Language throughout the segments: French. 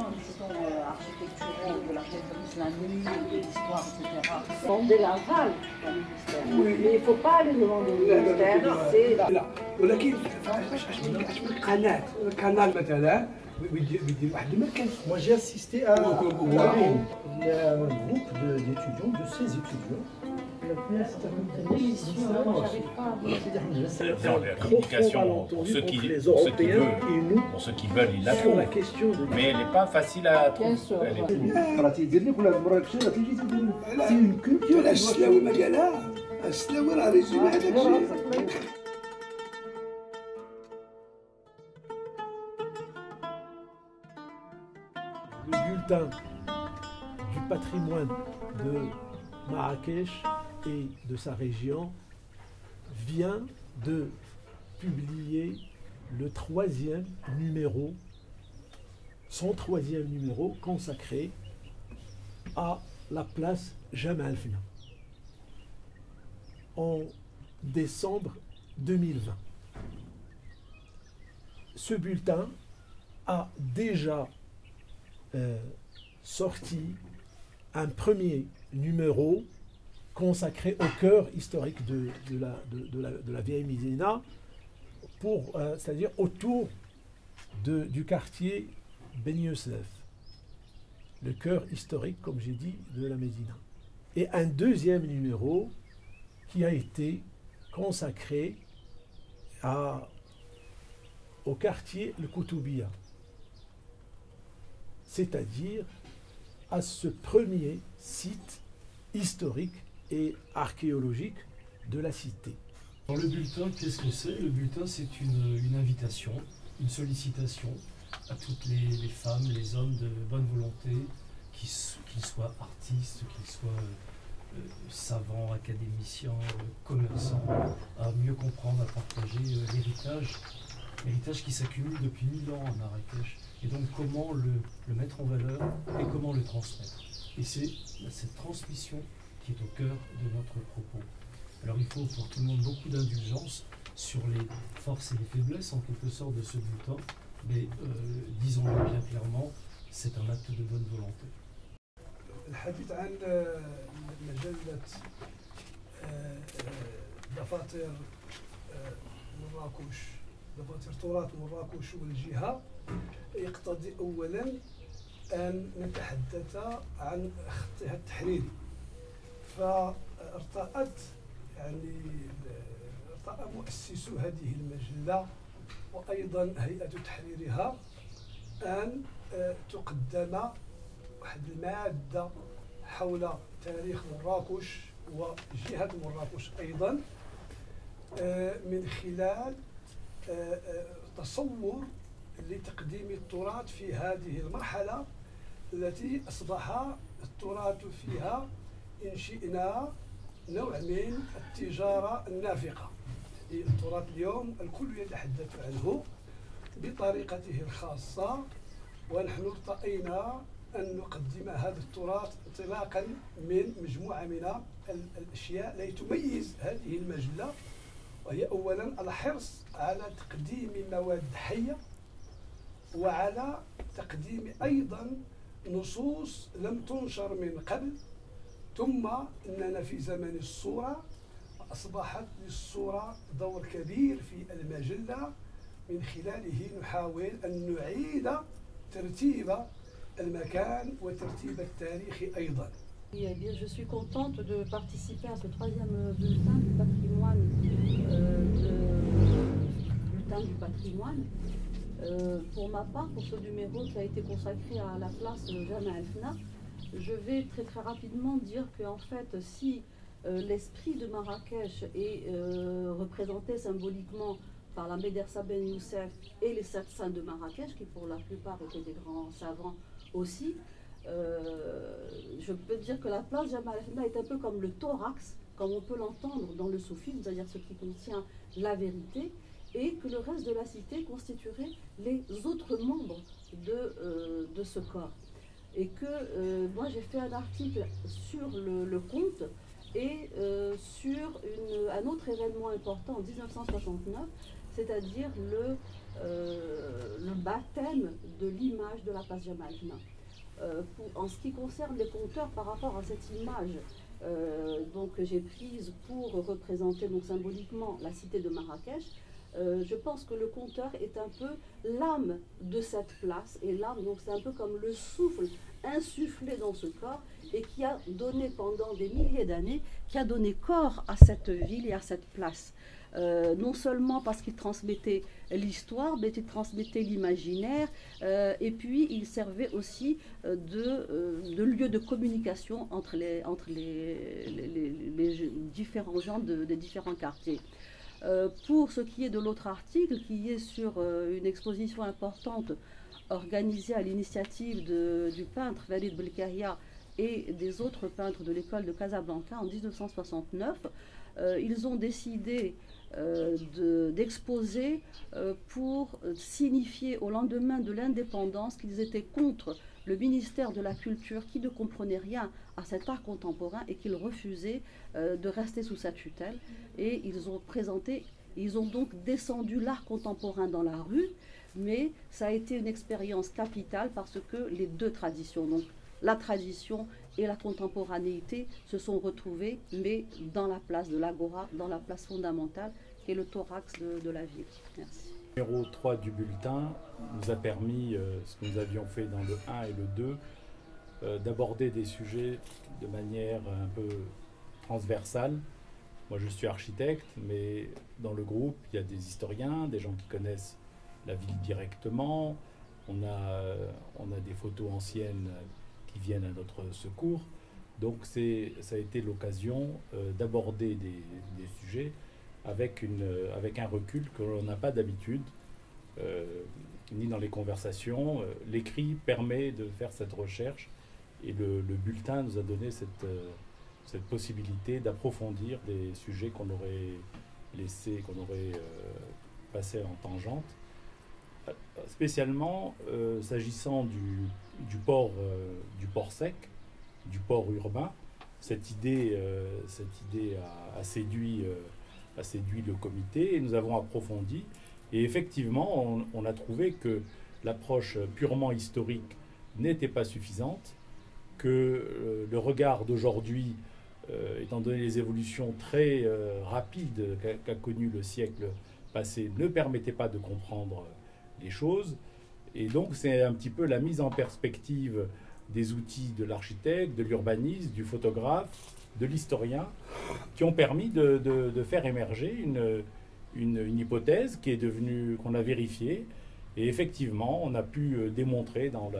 documents, disons, architecturaux de l'architecture islamique, de l'histoire, etc. Demander l'aval au ministère. Oui. Mais il ne faut pas aller demander au ministère. C'est... لا ولكن عشان قناه مثلا ويدير واحد المركز. Moi j'ai assisté à un groupe d'étudiants, de ces étudiants. Dans la communication, pour ceux qui veulent, ils la trouvent. Mais elle n'est pas facile à trouver. C'est une culture. السلاوي ما قالها السلاوي راه ريزومي هذاك الشيء. Le bulletin du patrimoine de Marrakech et de sa région vient de publier le son troisième numéro consacré à la place Jemaa el-Fna en décembre 2020. Ce bulletin a déjà sorti un premier numéro consacré au cœur historique de la vieille Médina, c'est-à-dire autour du quartier Ben Youssef, le cœur historique, comme j'ai dit, de la Médina. Et un deuxième numéro qui a été consacré au quartier Le Koutoubia, c'est-à-dire à ce premier site historique et archéologique de la cité. Dans le bulletin, qu'est-ce que c'est? Le bulletin, c'est une invitation, une sollicitation à toutes les femmes, les hommes de bonne volonté, qu'ils soient artistes, qu'ils soient savants, académiciens, commerçants, à mieux comprendre, à partager l'héritage qui s'accumule depuis 1000 ans à Marrakech. Et donc comment le mettre en valeur et comment le transmettre. Et c'est cette transmission qui est au cœur de notre propos. Alors il faut pour tout le monde beaucoup d'indulgence sur les forces et les faiblesses en quelque sorte de ce bulletin, mais disons-le bien clairement, c'est un acte de bonne volonté. الحديث عن مجلة دفاتر مراكش، دفاتر تراث مراكش والجهة، يقتضي أولا أن نتحدث عن خطها التحريري. فارتأت ارتأى مؤسسو هذه المجلة وأيضا هيئة تحريرها أن تقدم واحد المادة حول تاريخ مراكش وجهة مراكش أيضا من خلال تصور لتقديم التراث في هذه المرحلة التي أصبح التراث فيها إن شئنا نوع من التجارة النافقة. التراث اليوم الكل يتحدث عنه بطريقته الخاصة، ونحن ارتأينا أن نقدم هذا التراث انطلاقا من مجموعة من الأشياء التي تميز هذه المجلة، وهي أولا الحرص على تقديم مواد حية، وعلى تقديم أيضا نصوص لم تنشر من قبل. ثم إننا في زمن الصورة، أصبحت للصورة دور كبير في المجلة، من خلاله نحاول أن نعيد ترتيب المكان وترتيب التاريخ أيضا. Eh bien, je suis contente de participer à ce troisième bulletin du patrimoine. Pour ma part, pour ce numéro qui a été consacré à la place Jemaa el-Fna, je vais très rapidement dire qu'en fait, si l'esprit de Marrakech est représenté symboliquement par la Médersa Ben Youssef et les 7 saints de Marrakech, qui pour la plupart étaient des grands savants aussi, je peux dire que la place Jemaa el-Fna est un peu comme le thorax, comme on peut l'entendre dans le soufisme, c'est-à-dire ce qui contient la vérité, et que le reste de la cité constituerait les autres membres de ce corps. Et que moi j'ai fait un article sur le conte et sur un autre événement important en 1969, c'est-à-dire le baptême de l'image de la place Jemaa el-Fna. En ce qui concerne les conteurs par rapport à cette image, donc j'ai prise pour représenter donc symboliquement la cité de Marrakech, je pense que le conteur est un peu l'âme de cette place, et l'âme, donc c'est un peu comme le souffle insufflé dans ce corps et qui a donné pendant des milliers d'années, qui a donné corps à cette ville et à cette place. Non seulement parce qu'il transmettait l'histoire, mais il transmettait l'imaginaire, et puis il servait aussi de lieu de communication entre les différents gens des différents quartiers. Pour ce qui est de l'autre article, qui est sur une exposition importante organisée à l'initiative du peintre Walid Belkahia et des autres peintres de l'école de Casablanca en 1969, ils ont décidé d'exposer pour signifier au lendemain de l'indépendance qu'ils étaient contre le ministère de la Culture qui ne comprenait rien à cet art contemporain et qu'ils refusaient de rester sous sa tutelle. Et ils ont donc descendu l'art contemporain dans la rue, mais ça a été une expérience capitale parce que les deux traditions, donc la tradition et la contemporanéité, se sont retrouvées, mais dans la place de l'Agora, dans la place fondamentale, qui est le thorax de la ville. Merci. Le numéro 3 du bulletin nous a permis, ce que nous avions fait dans le 1 et le 2, d'aborder des sujets de manière un peu transversale. Moi je suis architecte, mais dans le groupe il y a des historiens, des gens qui connaissent la ville directement, on a des photos anciennes qui viennent à notre secours. Donc ça a été l'occasion d'aborder des sujets avec un recul que l'on n'a pas d'habitude, ni dans les conversations. L'écrit permet de faire cette recherche et le bulletin nous a donné cette possibilité d'approfondir des sujets qu'on aurait passé en tangente. Spécialement s'agissant du port sec, du port urbain, cette idée a séduit le comité et nous avons approfondi. Et effectivement, on a trouvé que l'approche purement historique n'était pas suffisante, que le regard d'aujourd'hui, étant donné les évolutions très rapides qu'a connues le siècle passé, ne permettait pas de comprendre les choses. Et donc c'est un petit peu la mise en perspective des outils de l'architecte, de l'urbaniste, du photographe, de l'historien, qui ont permis de faire émerger une hypothèse qui est devenue, qu'on a vérifiée. Et effectivement, on a pu démontrer dans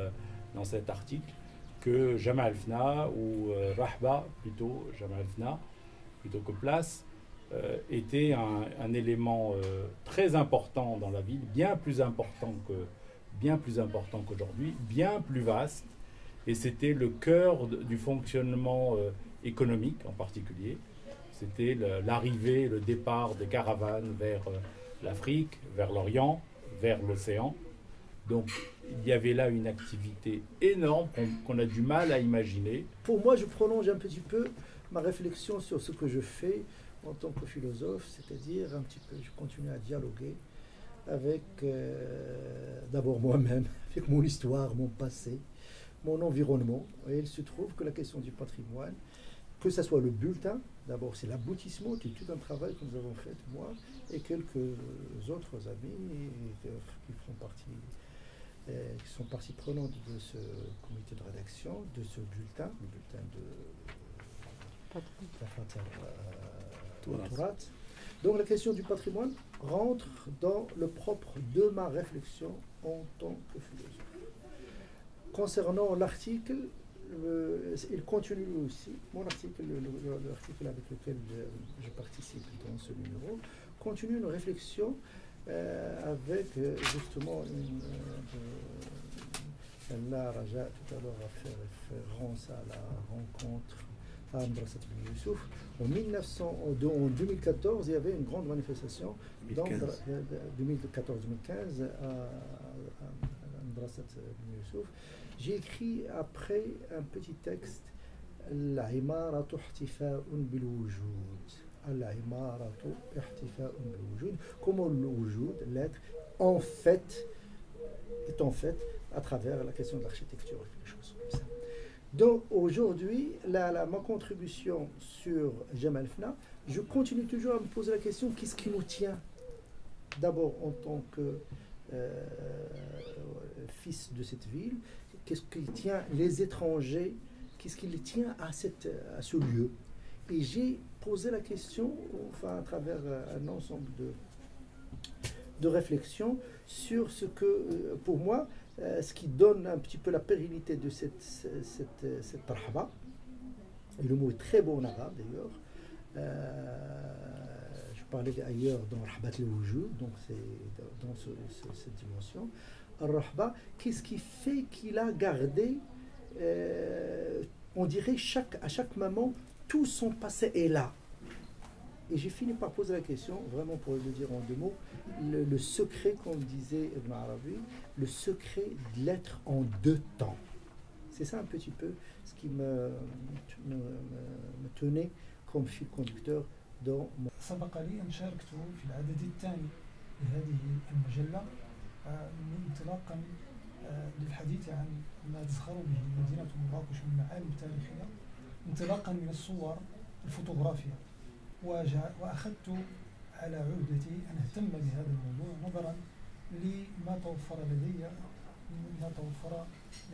cet article que Jemaa el-Fna, ou Rahba, plutôt Jemaa el-Fna, plutôt que place, était un élément très important dans la ville, bien plus important qu'aujourd'hui, bien plus vaste, et c'était le cœur du fonctionnement économique en particulier. C'était l'arrivée, le départ des caravanes vers l'Afrique, vers l'Orient, vers l'océan. Donc il y avait là une activité énorme qu'on a du mal à imaginer. Pour moi, je prolonge un petit peu ma réflexion sur ce que je fais en tant que philosophe, c'est-à-dire un petit peu, je continue à dialoguer avec d'abord moi-même, avec mon histoire, mon passé, mon environnement. Et il se trouve que la question du patrimoine, que ce soit le bulletin, d'abord c'est l'aboutissement de tout un travail que nous avons fait, moi et quelques autres amis qui font partie, qui sont partie prenante de ce comité de rédaction, de ce bulletin, le bulletin de la Fatah Tourat. Donc la question du patrimoine rentre dans le propre de ma réflexion en tant que philosophe. Concernant l'article, il continue aussi, mon article, l'article avec lequel je participe dans ce numéro, continue une réflexion avec justement Allah Raja tout à l'heure a fait référence à la rencontre à Ambrassat bin Youssouf. En 2014, il y avait une grande manifestation, 2014-2015, à Ambrassat bin Youssouf. J'ai écrit après un petit texte, La imaratu ihtifa'un bil wujud. al-imaratu ihtifa'un bil-wujud, comment le wujud, l'être, en fait, est en fait à travers la question de l'architecture, quelque chose comme ça. Donc aujourd'hui, ma contribution sur Jamal Fna, je continue toujours à me poser la question, qu'est-ce qui nous tient d'abord en tant que fils de cette ville, qu'est-ce qui tient les étrangers, qu'est-ce qui les tient à ce lieu. Et j'ai posé la question, enfin à travers un ensemble de réflexions sur ce que, pour moi, ce qui donne un petit peu la pérennité de cette marhaba. Et le mot est très beau en arabe d'ailleurs. Je parlais ailleurs dans Rahbat al-Wujud, donc c'est dans cette dimension. Al-Rahba, qu'est-ce qui fait qu'il a gardé, on dirait à chaque moment, tout son passé est là. Et j'ai fini par poser la question, vraiment pour le dire en deux mots, le secret, comme disait Ibn Arabi, le secret de l'être en deux temps. C'est ça un petit peu ce qui me tenait comme fil conducteur dans mon... سبق لي أن شاركت في العدد الثاني لهذه المجلة انطلاقا للحديث عن ما تزخر به مدينة مراكش من معالم تاريخية، انطلاقا من الصور الفوتوغرافية، وأخذت على عهدتي أن أهتم بهذا الموضوع نظرا لما توفر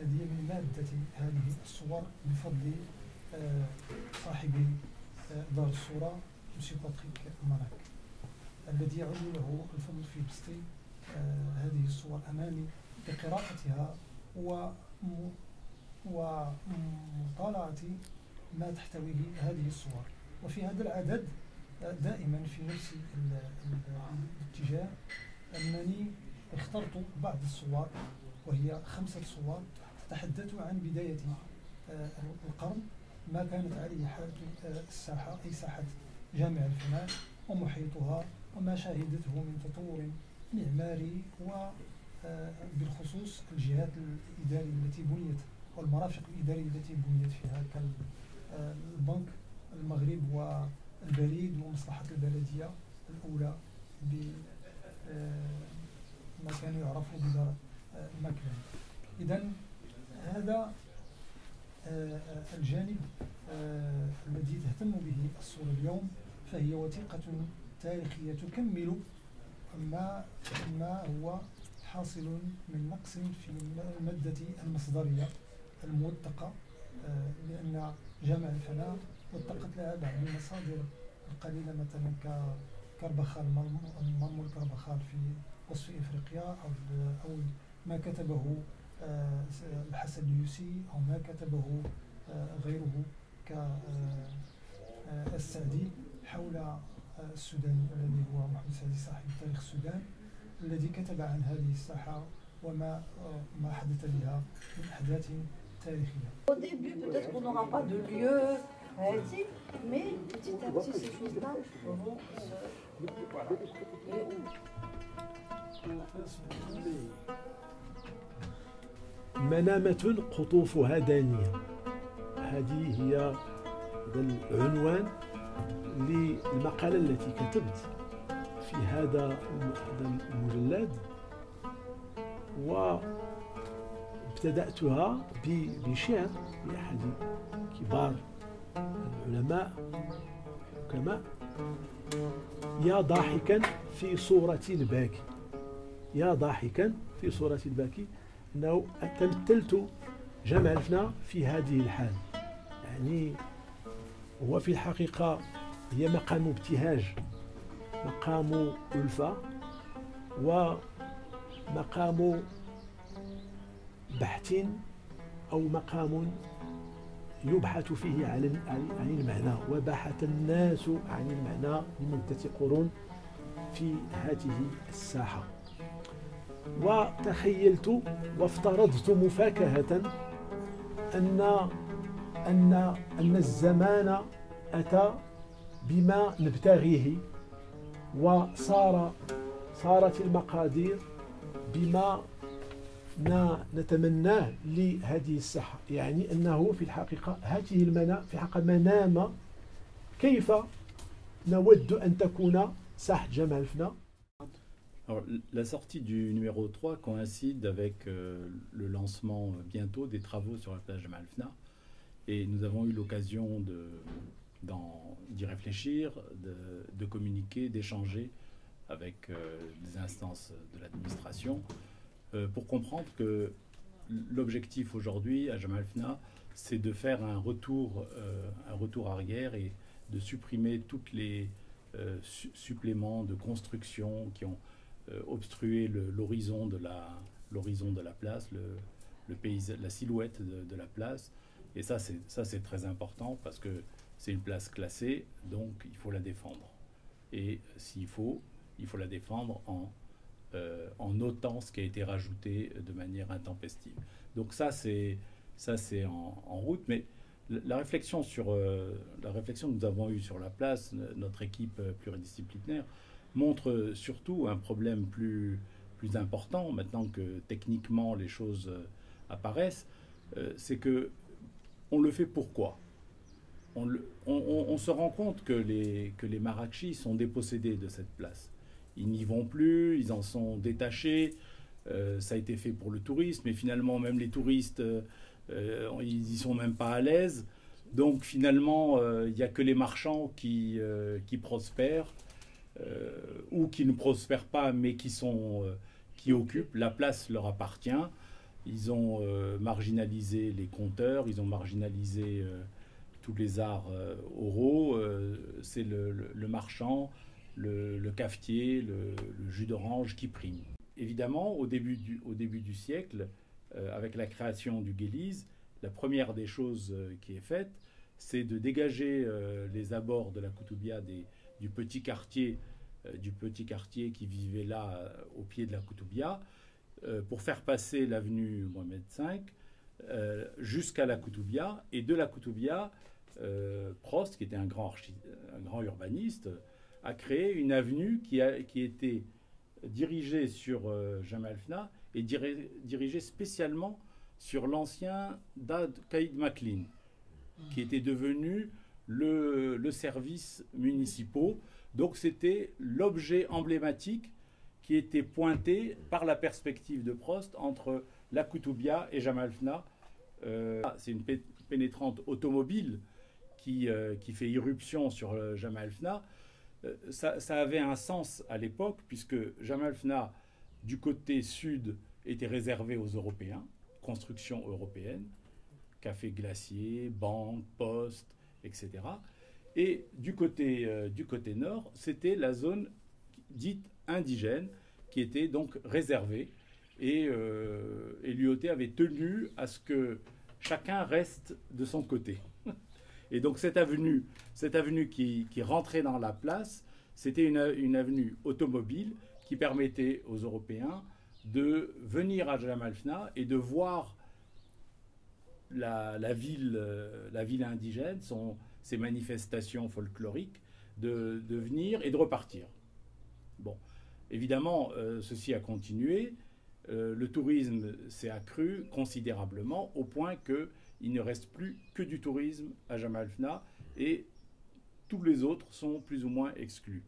لدي من مادة هذه الصور بفضل صاحب دار الصورة مسيو باتريك ماراك، الذي يعود له الفضل في بسط هذه الصور أمامي بقراءتها ومطالعة ما تحتويه هذه الصور. وفي هذا العدد دائما في نفس الاتجاه أنني اخترت بعض الصور، وهي 5 صور تتحدث عن بداية القرن، ما كانت عليه حالة الساحة أي ساحة جامع الفناء ومحيطها وما شاهدته من تطور معماري، وبالخصوص الجهات الإدارية التي بنيت والمرافق الإدارية التي بنيت فيها كالبنك المغرب والبريد ومصلحة البلدية الأولى بما كان يعرف بدار مكلن. إذن هذا الجانب الذي تهتم به الصورة اليوم، فهي وثيقة تاريخية تكمل ما هو حاصل من نقص في المادة المصدرية الموثقة، لأن جامع الفناء وثقت لها بعض المصادر القليلة مثلا كربخال مرمول كربخال في وصف إفريقيا أو ما كتبه الحسن اليوسي أو ما كتبه غيره كالسعدي حول السودان، الذي هو محمد السعدي صاحب تاريخ السودان، الذي كتب عن هذه الساحة وما حدث بها من أحداث تاريخية. Au début, peut-être qu'on n'aura pas de lieu précis, mais petit à petit, ces choses-là vont se... منامة قطوفها دانية، هذه هي هذا العنوان للمقالة التي كتبت في هذا المجلد، وابتدأتها بشعر لأحد كبار العلماء الحكماء: يا ضاحكا في صورة الباكي، يا ضاحكا في صورة الباكي، أنه تمثلت جامع الفناء في هذه الحال. يعني هو في الحقيقة هي مقام ابتهاج، مقام ألفة، ومقام بحث أو مقام يبحث فيه عن المعنى، وبحث الناس عن المعنى لمدة قرون في هذه الساحة. وتخيلت وافترضت مفاكهة أن الزمان أتى بما نبتغيه، صارت المقادير بما نتمناه لهذه الساحة. يعني أنه في الحقيقة هذه في حقيقة منام كيف نود أن تكون ساحة جمال فنا. Alors, la sortie du numéro 3 coïncide avec le lancement bientôt des travaux sur la plage de Malfna. Et nous avons eu l'occasion d'y réfléchir, de communiquer, d'échanger avec des instances de l'administration pour comprendre que l'objectif aujourd'hui à Jamalfna, c'est de faire un retour arrière et de supprimer toutes les suppléments de construction qui ont obstrué l'horizon de la place, la silhouette de la place. Et ça c'est très important parce que c'est une place classée, donc il faut la défendre. Et s'il faut, il faut la défendre en notant ce qui a été rajouté de manière intempestive. Donc ça c'est en route, mais la réflexion que nous avons eue sur la place, notre équipe pluridisciplinaire, montre surtout un problème plus important, maintenant que techniquement les choses apparaissent, c'est que on le fait pourquoi ? On se rend compte que les Marrakechis sont dépossédés de cette place. Ils n'y vont plus, ils en sont détachés, ça a été fait pour le tourisme, mais finalement même les touristes, ils n'y sont même pas à l'aise. Donc finalement, il n'y a que les marchands qui prospèrent, ou qui ne prospèrent pas, mais qui occupent. La place leur appartient. Ils ont marginalisé les conteurs, ils ont marginalisé tous les arts oraux. C'est le marchand, le cafetier, le jus d'orange qui prime. Évidemment, au début du siècle, avec la création du Guéliz, la première des choses qui est faite, c'est de dégager les abords de la Koutoubia du petit quartier qui vivait là au pied de la Koutoubia, pour faire passer l'avenue Mohamed V jusqu'à la Koutoubia. Et de la Koutoubia, Prost, qui était un grand urbaniste, a créé une avenue qui était dirigée sur Jamalfna et dirigée spécialement sur l'ancien Dad Caïd Maclean, qui était devenu le service municipal. Donc c'était l'objet emblématique qui était pointé par la perspective de Prost entre la Koutoubia et Jamalfna. C'est une pénétrante automobile qui fait irruption sur Jamalfna. Ça avait un sens à l'époque, puisque Jamalfna, du côté sud, était réservé aux Européens, construction européenne, café glacier, banque, poste, etc. Et du côté nord, c'était la zone dite indigène, qui était donc réservée. Et l'UOT avait tenu à ce que chacun reste de son côté. Et donc cette avenue qui rentrait dans la place, c'était une avenue automobile qui permettait aux Européens de venir à Jamalfna et de voir la ville indigène, ses manifestations folkloriques, de venir et de repartir. Bon, évidemment, ceci a continué. Le tourisme s'est accru considérablement au point qu'il ne reste plus que du tourisme à Jamalfna et tous les autres sont plus ou moins exclus.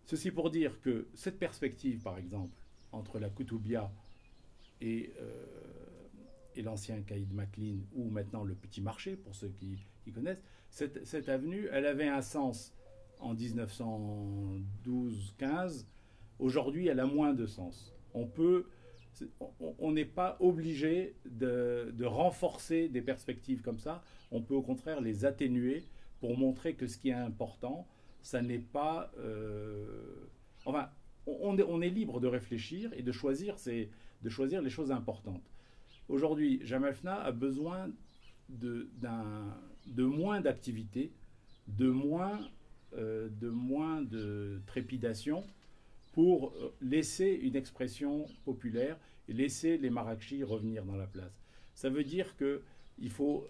Ceci pour dire que cette perspective, par exemple, entre la Koutoubia et l'ancien Caïd Maclean, ou maintenant le Petit Marché, pour ceux qui connaissent, cette avenue, elle avait un sens en 1912-15. Aujourd'hui, elle a moins de sens. On n'est pas obligé de renforcer des perspectives comme ça. On peut au contraire les atténuer pour montrer que ce qui est important, ça n'est pas... Enfin, on est libre de réfléchir et de choisir les choses importantes. Aujourd'hui, Jamalfna a besoin de moins d'activité, de moins de trépidation pour laisser une expression populaire et laisser les Marrakechis revenir dans la place. Ça veut dire qu'il faut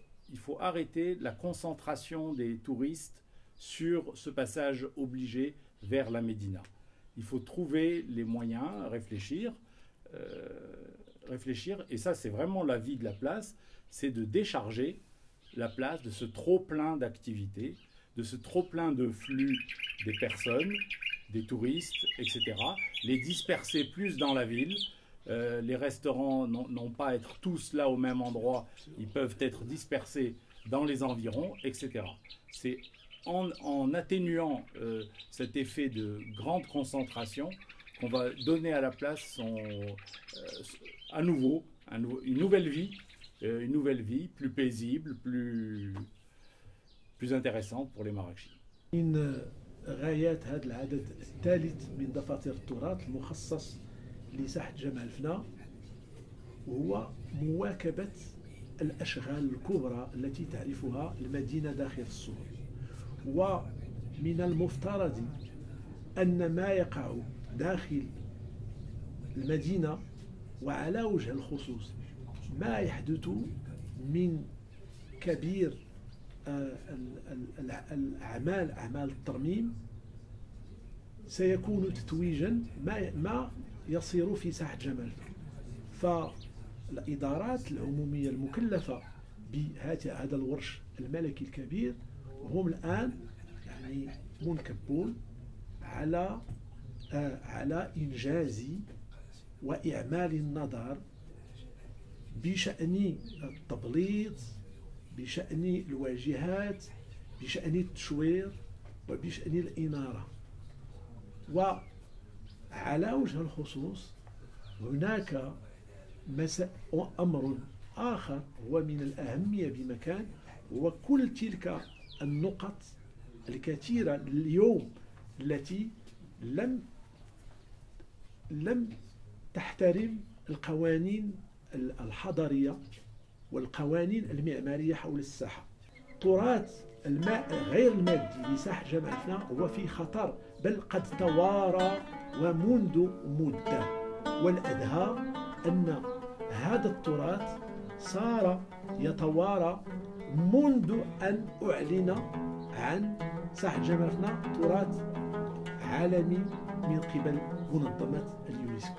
arrêter la concentration des touristes sur ce passage obligé vers la Médina. Il faut trouver les moyens, réfléchir, et ça c'est vraiment la vie de la place, c'est de décharger la place de ce trop-plein d'activités, de ce trop-plein de flux des personnes, des touristes, etc. Les disperser plus dans la ville. Les restaurants n'ont pas à être tous là au même endroit, ils peuvent être dispersés dans les environs, etc. C'est en atténuant cet effet de grande concentration qu'on va donner à la place à nouveau une nouvelle vie plus paisible, plus intéressante pour les Marrakechis. من غايات هذا العدد الثالث من دفاتر التراث المخصص لساحة جمال الفنا وهو مواكبة الأشغال الكبرى التي تعرفها المدينة داخل السور. ومن المفترض أن ما يقع داخل المدينة وعلى وجه الخصوص ما يحدث من كبير أعمال الترميم سيكون تتويجا ما يصير في ساحة جمال. فالإدارات العمومية المكلفة بهذا الورش الملكي الكبير هم الآن يعني منكبون على إنجاز وإعمال النظر بشأن التبليط، بشأن الواجهات، بشأن التشوير، وبشأن الإنارة. وعلى وجه الخصوص هناك أمر آخر هو من الأهمية بمكان، هو كل تلك النقط الكثيرة اليوم التي لم تحترم القوانين الحضرية والقوانين المعمارية حول الساحة. تراث الماء غير المادي لساحة جمال الفنا هو في خطر، بل قد توارى ومنذ مدة، والأدهى أن هذا التراث صار يتوارى منذ أن أعلن عن ساحة جمال الفنا تراث عالمي من قبل منظمة اليونسكو.